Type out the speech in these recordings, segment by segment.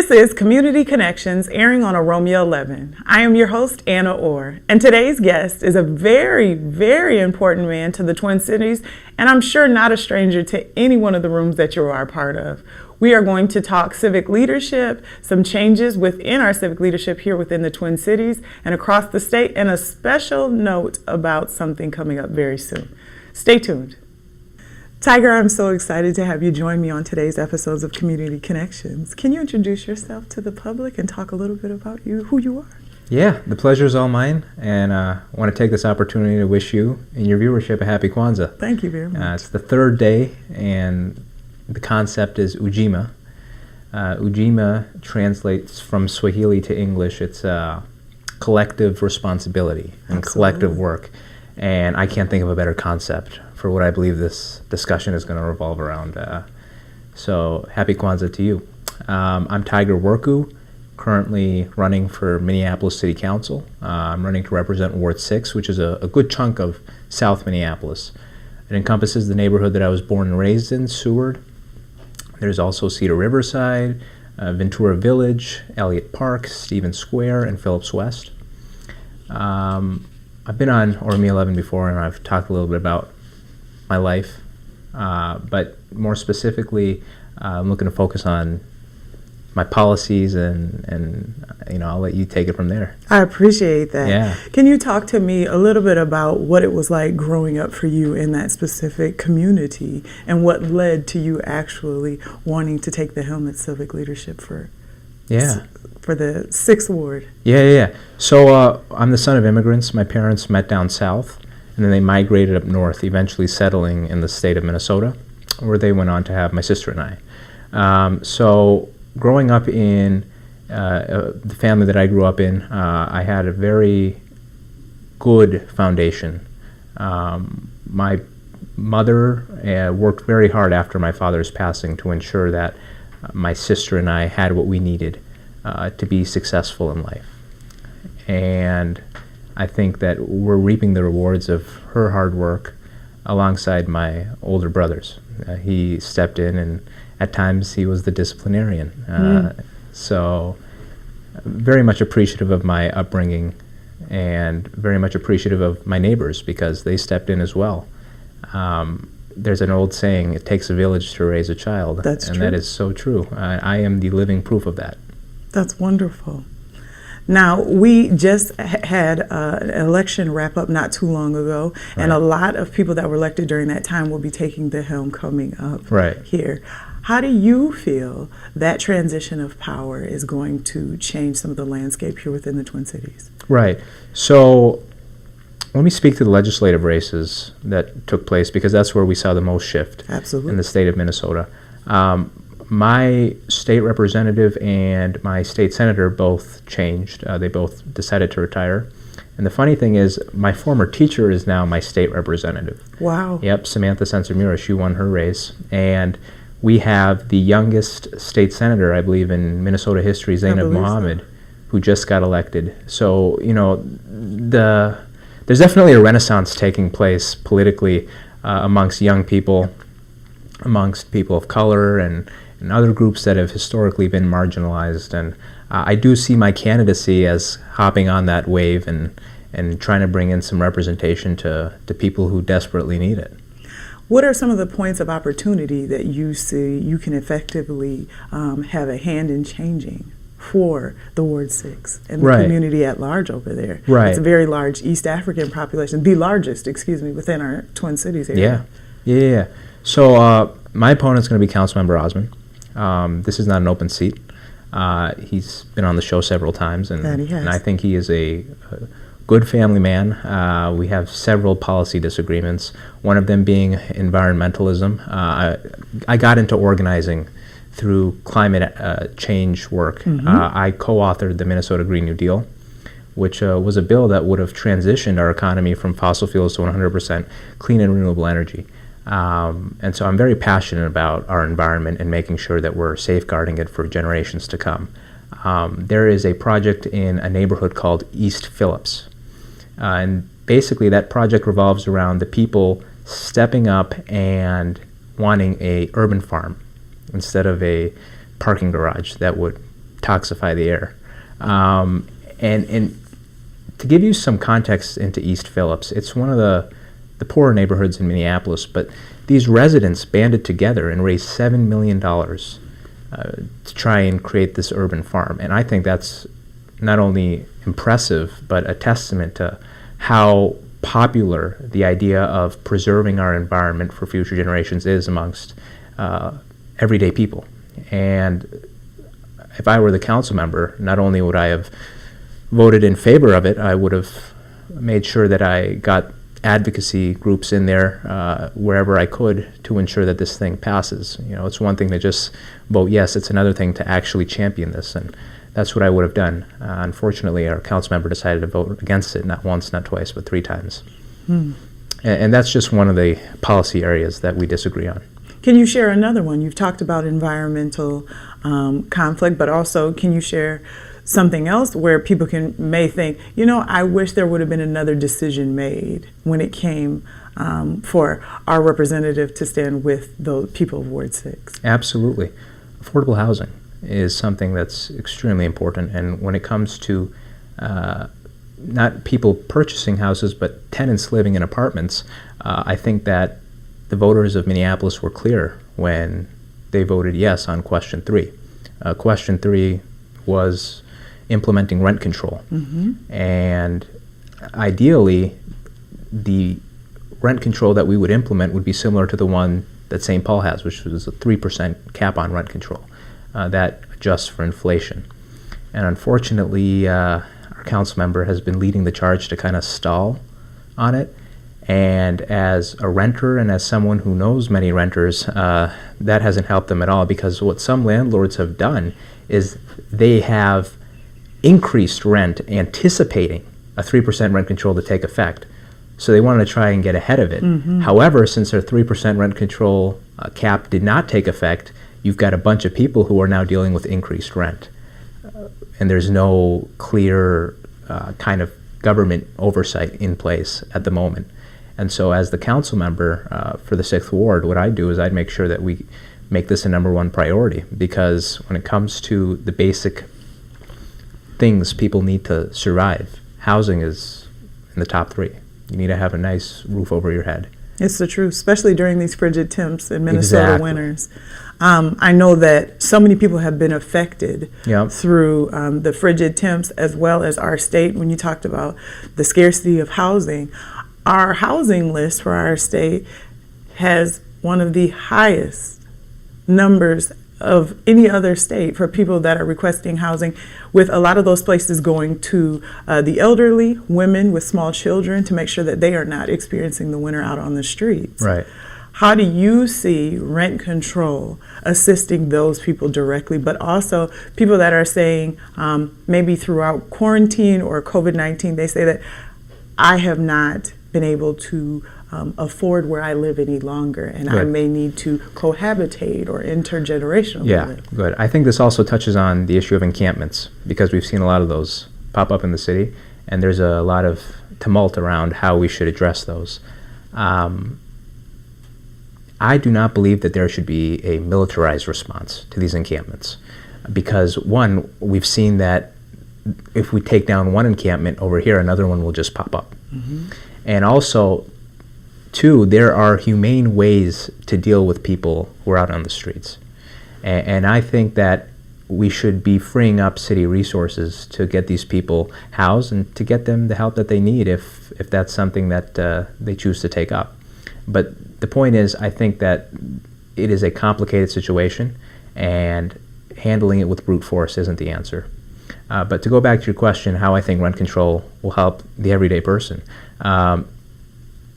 This is Community Connections, airing on Aromia 11. I am your host, Anna Orr, and today's guest is a very, very important man to the Twin Cities, and I'm sure not a stranger to any one of the rooms that you are a part of. We are going to talk civic leadership, some changes within our civic leadership here within the Twin Cities and across the state, and a special note about something coming up very soon. Stay tuned. Tiger, I'm so excited to have you join me on today's episodes of Community Connections. Can you introduce yourself to the public and talk a little bit about you, who you are? Yeah, the pleasure is all mine, and I want to take this opportunity to wish you and your viewership a happy Kwanzaa. Thank you very much. It's the third day, and the concept is Ujima. Ujima translates from Swahili to English. It's collective responsibility and collective work, and I can't think of a better concept for what I believe this discussion is going to revolve around. So happy Kwanzaa to you. I'm Tiger WORKU, currently running for Minneapolis City Council. I'm running to represent Ward 6, which is a good chunk of South Minneapolis. It encompasses the neighborhood that I was born and raised in, Seward. There's also Cedar Riverside, Ventura Village, Elliott Park, Stevens Square, and Phillips West. I've been on Aromia 11 before, and I've talked a little bit about my life, but more specifically, I'm looking to focus on my policies, and I'll let you take it from there. I appreciate that. Yeah. Can you talk to me a little bit about what it was like growing up for you in that specific community, and what led to you actually wanting to take the helm at civic leadership for the 6th Ward? Yeah. So I'm the son of immigrants. My parents met down south, and then they migrated up north, eventually settling in the state of Minnesota, where they went on to have my sister and I. So growing up in the family that I grew up in, I had a very good foundation. My mother worked very hard after my father's passing to ensure that my sister and I had what we needed to be successful in life. And I think that we're reaping the rewards of her hard work alongside my older brothers. He stepped in, and at times he was the disciplinarian. So very much appreciative of my upbringing, and very much appreciative of my neighbors because they stepped in as well. There's an old saying, it takes a village to raise a child. That's true. And that is so true. I am the living proof of that. That's wonderful. Now, we just had an election wrap up not too long ago, and a lot of people that were elected during that time will be taking the helm coming up here. How do you feel that transition of power is going to change some of the landscape here within the Twin Cities? Right. So let me speak to the legislative races that took place, because that's where we saw the most shift in the state of Minnesota. My state representative and my state senator both changed. They both decided to retire. And the funny thing is, my former teacher is now my state representative. Wow. Yep, Samantha Sensormura, she won her race. And we have the youngest state senator, I believe, in Minnesota history, Zainab Mohammed, who just got elected. So, there's definitely a renaissance taking place politically amongst young people, amongst people of color, and other groups that have historically been marginalized. And I do see my candidacy as hopping on that wave and trying to bring in some representation to people who desperately need it. What are some of the points of opportunity that you see you can effectively have a hand in changing for the Ward 6 and the community at large over there? It's a very large East African population, the largest, within our Twin Cities area. Yeah. So my opponent's going to be Councilmember Osmond. This is not an open seat. He's been on the show several times, and I think he is a good family man. We have several policy disagreements, one of them being environmentalism. I got into organizing through climate change work. I co-authored the Minnesota Green New Deal, which was a bill that would have transitioned our economy from fossil fuels to 100% clean and renewable energy. And so I'm very passionate about our environment and making sure that we're safeguarding it for generations to come. There is a project in a neighborhood called East Phillips. And basically that project revolves around the people stepping up and wanting a urban farm instead of a parking garage that would toxify the air. And to give you some context into East Phillips, it's one of the poorer neighborhoods in Minneapolis, but these residents banded together and raised $7 million to try and create this urban farm. And I think that's not only impressive, but a testament to how popular the idea of preserving our environment for future generations is amongst everyday people. And if I were the council member, not only would I have voted in favor of it, I would have made sure that I got advocacy groups in there wherever I could to ensure that this thing passes. You know, it's one thing to just vote yes, it's another thing to actually champion this, and that's what I would have done. Unfortunately, our council member decided to vote against it, not once, not twice, but 3 times. And that's just one of the policy areas that we disagree on. Can you share another one? You've talked about environmental conflict, but also can you share something else where people may think, you know, I wish there would have been another decision made when it came for our representative to stand with the people of Ward 6? Absolutely. Affordable housing is something that's extremely important, and when it comes to not people purchasing houses, but tenants living in apartments, I think that the voters of Minneapolis were clear when they voted yes on question 3. Question 3 was implementing rent control. And ideally, the rent control that we would implement would be similar to the one that St. Paul has, which was a 3% cap on rent control that adjusts for inflation. And unfortunately, our council member has been leading the charge to kind of stall on it. And as a renter and as someone who knows many renters, that hasn't helped them at all, because what some landlords have done is they have increased rent anticipating a 3% rent control to take effect. So they wanted to try and get ahead of it. However, since their 3% rent control cap did not take effect, you've got a bunch of people who are now dealing with increased rent. And there's no clear kind of government oversight in place at the moment. And so as the council member for the 6th Ward, what I'd do is I'd make sure that we make this a #1 priority, because when it comes to the basic things people need to survive, housing is in the top 3. You need to have a nice roof over your head. It's the truth, especially during these frigid temps in Minnesota Exactly. winters. I know that so many people have been affected through the frigid temps, as well as our state. When you talked about the scarcity of housing, our housing list for our state has one of the highest numbers of any other state for people that are requesting housing, with a lot of those places going to the elderly, women with small children, to make sure that they are not experiencing the winter out on the streets. Right. How do you see rent control assisting those people directly, but also people that are saying maybe throughout quarantine or COVID-19, they say that I have not been able to afford where I live any longer, and I may need to cohabitate or intergenerationally live. Good. I think this also touches on the issue of encampments, because we've seen a lot of those pop up in the city, and there's a lot of tumult around how we should address those. I do not believe that there should be a militarized response to these encampments, because one, we've seen that if we take down one encampment over here, another one will just pop up. And also, 2, there are humane ways to deal with people who are out on the streets. And I think that we should be freeing up city resources to get these people housed and to get them the help that they need if that's something that they choose to take up. But the point is, I think that it is a complicated situation, and handling it with brute force isn't the answer. But to go back to your question, how I think rent control will help the everyday person,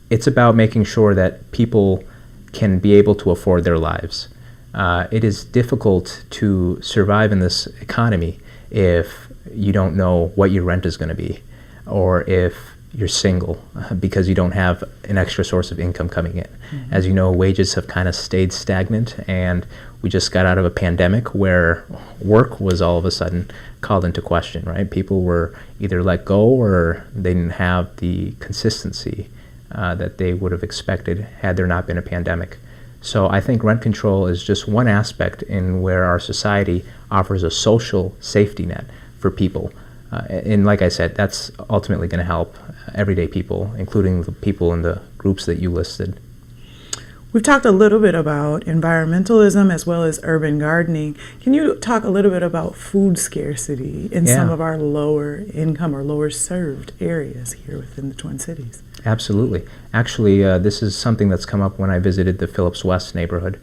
it's about making sure that people can be able to afford their lives. It is difficult to survive in this economy if you don't know what your rent is going to be, or if you're single because you don't have an extra source of income coming in. As you know, wages have kind of stayed stagnant, and we just got out of a pandemic where work was all of a sudden called into question, right? People were either let go or they didn't have the consistency that they would have expected had there not been a pandemic. So I think rent control is just one aspect in where our society offers a social safety net for people. And like I said, that's ultimately going to help everyday people, including the people in the groups that you listed. We've talked a little bit about environmentalism as well as urban gardening. Can you talk a little bit about food scarcity in some of our lower income or lower served areas here within the Twin Cities? Absolutely. Actually, this is something that's come up when I visited the Phillips West neighborhood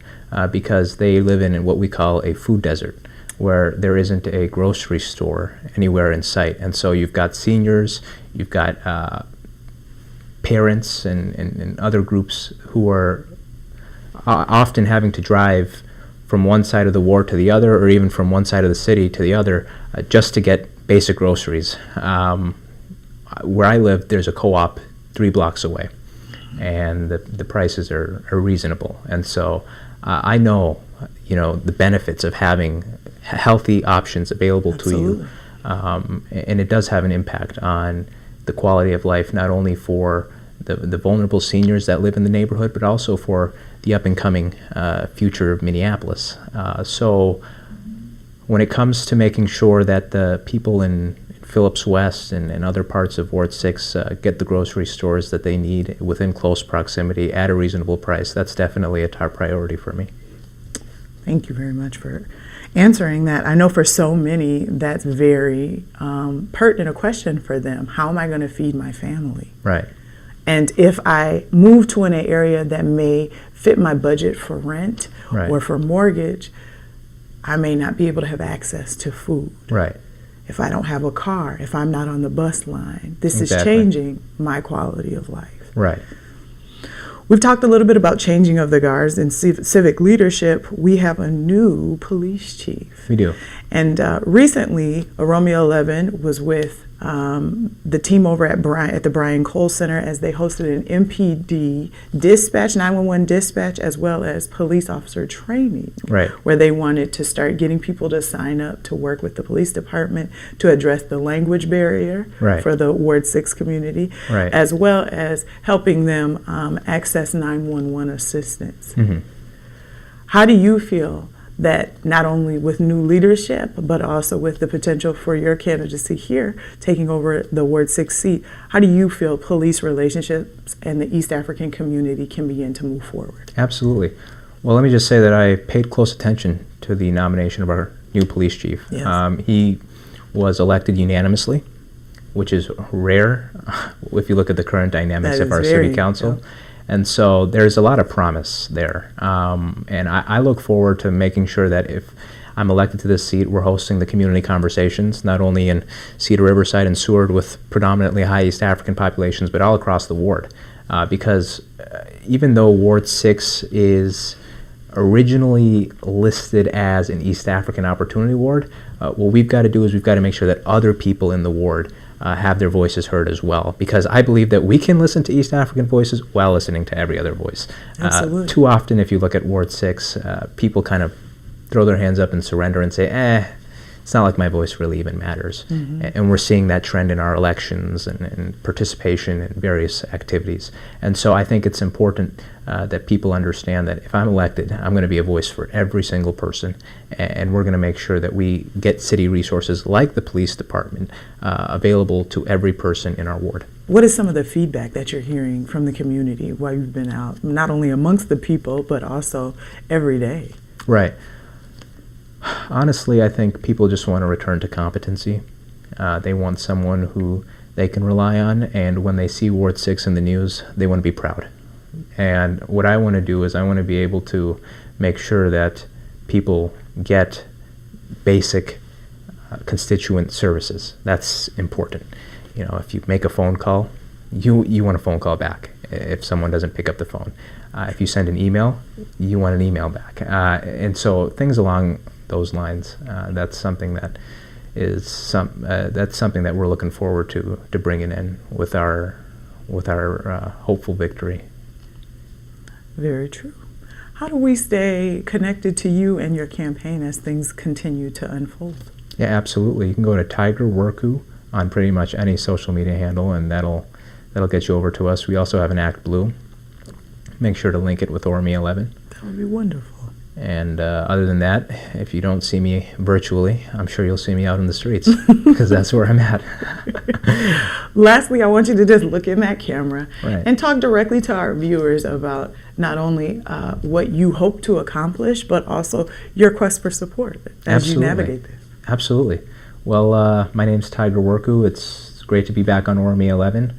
because they live in what we call a food desert, where there isn't a grocery store anywhere in sight. And so you've got seniors, you've got parents and other groups who are often having to drive from one side of the ward to the other, or even from one side of the city to the other, just to get basic groceries. Where I live, there's a co-op 3 blocks away, and the prices are reasonable. And so I know, the benefits of having healthy options available to you, and it does have an impact on the quality of life, not only for the vulnerable seniors that live in the neighborhood, but also for the up-and-coming future of Minneapolis. So when it comes to making sure that the people in Phillips West and other parts of Ward 6 get the grocery stores that they need within close proximity at a reasonable price, that's definitely a top priority for me. Thank you very much for answering that. I know for so many that's very pertinent a question for them. How am I going to feed my family? Right. And if I move to an area that may fit my budget for rent or for mortgage, I may not be able to have access to food. Right. If I don't have a car, if I'm not on the bus line, this is changing my quality of life. Right. We've talked a little bit about changing of the guards and civic leadership. We have a new police chief. We do. And recently, Romeo 11 was with the team over at the Brian Cole Center as they hosted an MPD dispatch, 911 dispatch, as well as police officer training, where they wanted to start getting people to sign up to work with the police department to address the language barrier for the Ward 6 community, as well as helping them access 911 assistance. How do you feel that not only with new leadership, but also with the potential for your candidacy here, taking over the Ward 6 seat, how do you feel police relationships and the East African community can begin to move forward? Absolutely. Well, let me just say that I paid close attention to the nomination of our new police chief. He was elected unanimously, which is rare if you look at the current dynamics of our city council. And so there's a lot of promise there. And I look forward to making sure that if I'm elected to this seat, we're hosting the community conversations, not only in Cedar Riverside and Seward with predominantly high East African populations, but all across the ward. Because even though Ward 6 is originally listed as an East African Opportunity Ward, what we've got to do is we've got to make sure that other people in the ward have their voices heard as well, because I believe that we can listen to East African voices while listening to every other voice. Too often, if you look at Ward 6, people kind of throw their hands up and surrender and say, it's not like my voice really even matters. And we're seeing that trend in our elections and participation in various activities. And so I think it's important that people understand that if I'm elected, I'm going to be a voice for every single person, and we're going to make sure that we get city resources like the police department available to every person in our ward. What is some of the feedback that you're hearing from the community while you've been out, not only amongst the people, but also every day? Right. Honestly, I think people just want to return to competency. They want someone who they can rely on, and when they see Ward 6 in the news, they want to be proud. And what I want to do is I want to be able to make sure that people get basic constituent services. That's important. You know, if you make a phone call, you want a phone call back if someone doesn't pick up the phone. If you send an email, you want an email back. And so things along those lines, that's something that we're looking forward to bringing in with our hopeful victory. Very true. How do we stay connected to you and your campaign as things continue to unfold? Yeah, absolutely. You can go to Tiger WORKU on pretty much any social media handle, and that'll get you over to us. We also have an Act Blue. Make sure to link it with ORME 11. That would be wonderful. And other than that, if you don't see me virtually, I'm sure you'll see me out in the streets because that's where I'm at. Lastly, I want you to just look in that camera Right. and talk directly to our viewers about not only what you hope to accomplish, but also your quest for support as Absolutely. you navigate this. Absolutely. Well, my name's Tiger WORKU. It's great to be back on ORME 11.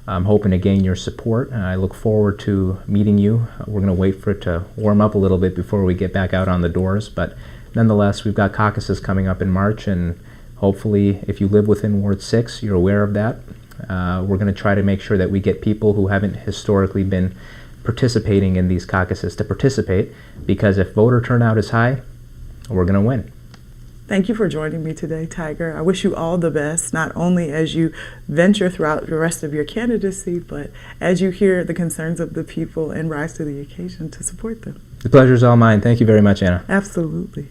I'm hoping to gain your support. I look forward to meeting you. We're going to wait for it to warm up a little bit before we get back out on the doors. But nonetheless, we've got caucuses coming up in March, and hopefully, if you live within Ward 6, you're aware of that. We're going to try to make sure that we get people who haven't historically been participating in these caucuses to participate, because if voter turnout is high, we're going to win. Thank you for joining me today, Tiger. I wish you all the best, not only as you venture throughout the rest of your candidacy, but as you hear the concerns of the people and rise to the occasion to support them. The pleasure is all mine. Thank you very much, Anna. Absolutely.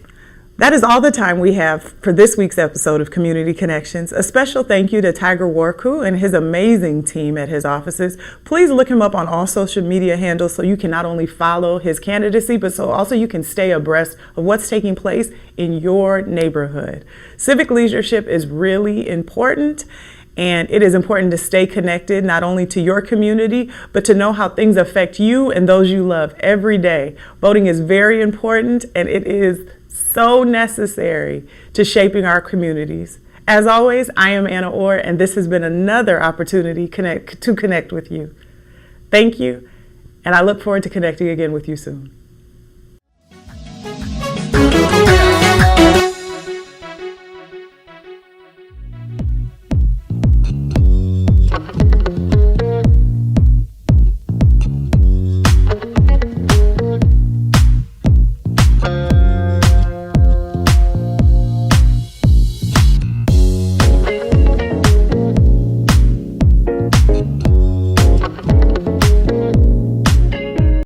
That is all the time we have for this week's episode of Community Connections. A special thank you to Tiger WORKU and his amazing team at his offices. Please look him up on all social media handles so you can not only follow his candidacy, but so also you can stay abreast of what's taking place in your neighborhood. Civic leadership is really important, and it is important to stay connected not only to your community, but to know how things affect you and those you love every day. Voting is very important, and it is so necessary to shaping our communities. As always, I am Anna Orr, and this has been another opportunity to connect with you. Thank you, and I look forward to connecting again with you soon.